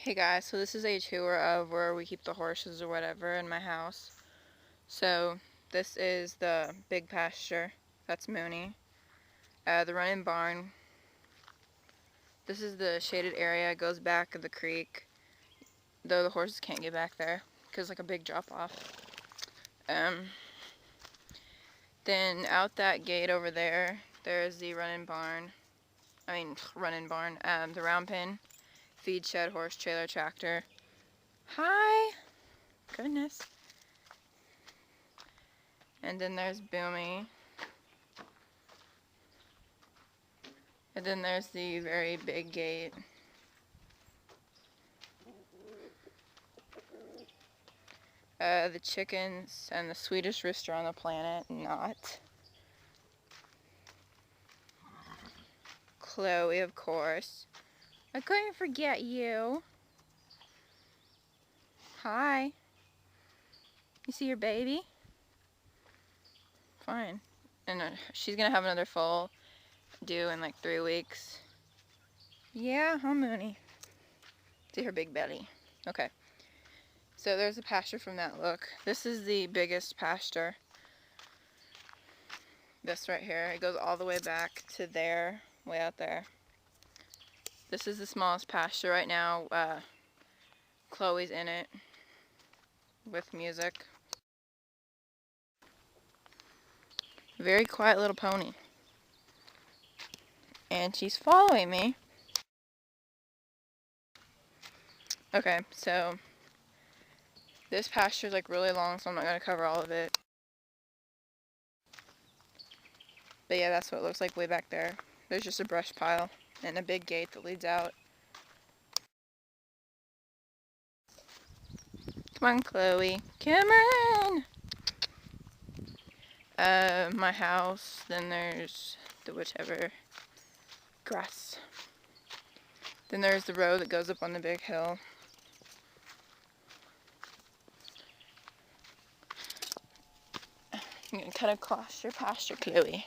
Hey guys, so this is a tour of where we keep the horses or whatever in my house. So this is the big pasture, that's Mooney. The running barn, this is the shaded area, it goes back of the creek, though the horses can't get back there because like a big drop off. Then out that gate over there, there's the running barn, the round pen, feed shed, horse trailer, tractor. Hi! Goodness. And then there's Boomy. And then there's the very big gate. The chickens and the sweetest rooster on the planet, not. Chloe, of course. I couldn't forget you. Hi. You see your baby? Fine. And she's gonna have another foal due in like 3 weeks. Yeah, huh, Mooney? See her big belly. Okay. So there's a pasture from that look. This is the biggest pasture. This right here. It goes all the way back to there, way out there. This is the smallest pasture right now. Chloe's in it with music. Very quiet little pony. And she's following me. Okay, so this pasture is like really long, so I'm not going to cover all of it. But yeah, that's what it looks like way back there. There's just a brush pile and a big gate that leads out. Come on, Chloe. Come on! My house, then there's the whichever grass. Then there's the road that goes up on the big hill. I'm gonna cut across your pasture, Chloe.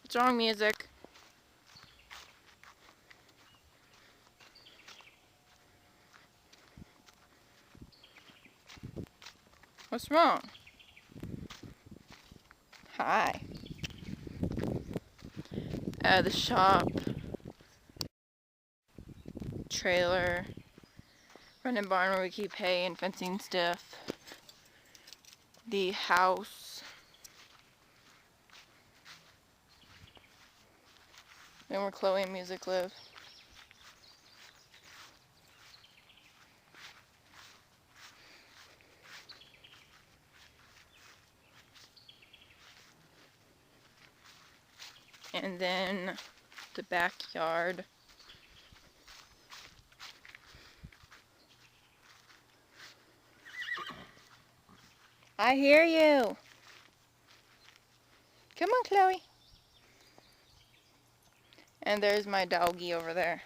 What's wrong, music? What's wrong? Hi. The shop, trailer, running barn where we keep hay and fencing stuff, the house, and where Chloe and music live. And then the backyard. I hear you. Come on, Chloe. And there's my doggie over there.